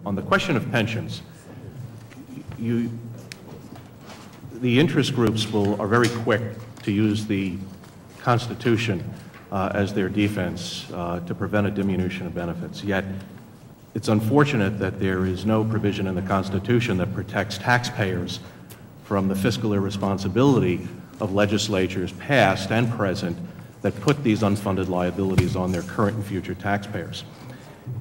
On the question of pensions, the interest groups are very quick to use the Constitution as their defense to prevent a diminution of benefits. Yet, it's unfortunate that there is no provision in the Constitution that protects taxpayers from the fiscal irresponsibility of legislatures past and present that put these unfunded liabilities on their current and future taxpayers.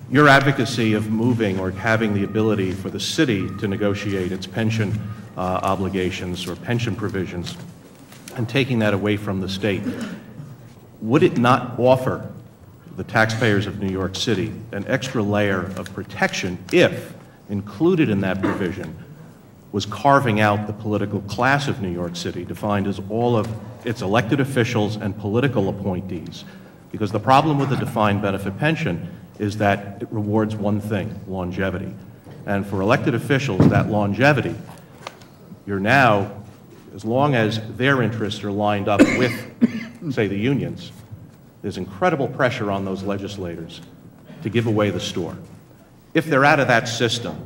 Your advocacy of moving or having the ability for the city to negotiate its pension obligations or pension provisions and taking that away from the state, would it not offer the taxpayers of New York City an extra layer of protection if, included in that provision, was carving out the political class of New York City, defined as all of its elected officials and political appointees? Because the problem with the defined benefit pension is that it rewards one thing, longevity. And for elected officials, that longevity, you're now, as long as their interests are lined up with, say, the unions, there's incredible pressure on those legislators to give away the store. If they're out of that system,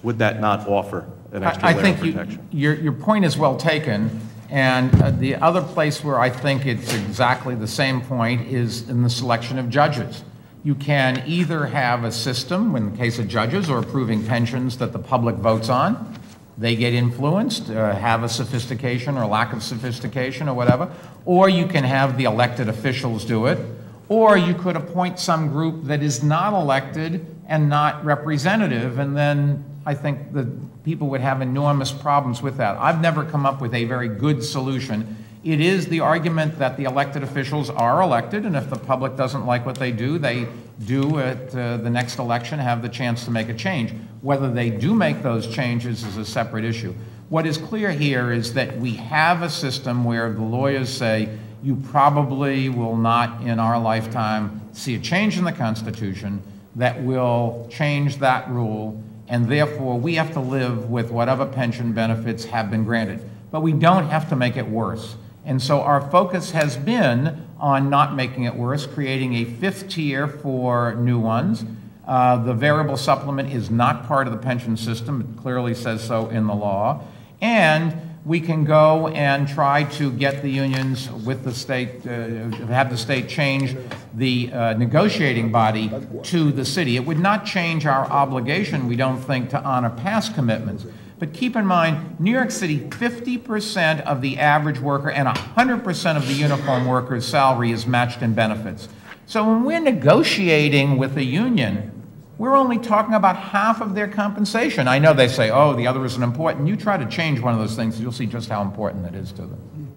would that not offer an extra layer of protection? Your point is well taken, and the other place where I think it's exactly the same point is in the selection of judges. You can either have a system, in the case of judges, or approving pensions that the public votes on. They get influenced, have a sophistication or lack of sophistication or whatever, or you can have the elected officials do it, or you could appoint some group that is not elected and not representative, and then I think the people would have enormous problems with that. I've never come up with a very good solution. It is the argument that the elected officials are elected, and if the public doesn't like what they do at the next election have the chance to make a change. Whether they do make those changes is a separate issue. What is clear here is that we have a system where the lawyers say, you probably will not in our lifetime see a change in the Constitution that will change that rule, and therefore we have to live with whatever pension benefits have been granted. But we don't have to make it worse. And so our focus has been on not making it worse, creating a fifth tier for new ones. The variable supplement is not part of the pension system. It clearly says so in the law. And we can go and try to get the unions with the state, have the state change the negotiating body to the city. It would not change our obligation, we don't think, to honor past commitments. But keep in mind, New York City, 50% of the average worker and 100% of the uniform worker's salary is matched in benefits. So when we're negotiating with the union, we're only talking about half of their compensation. I know they say, oh, the other isn't important. You try to change one of those things, you'll see just how important that is to them.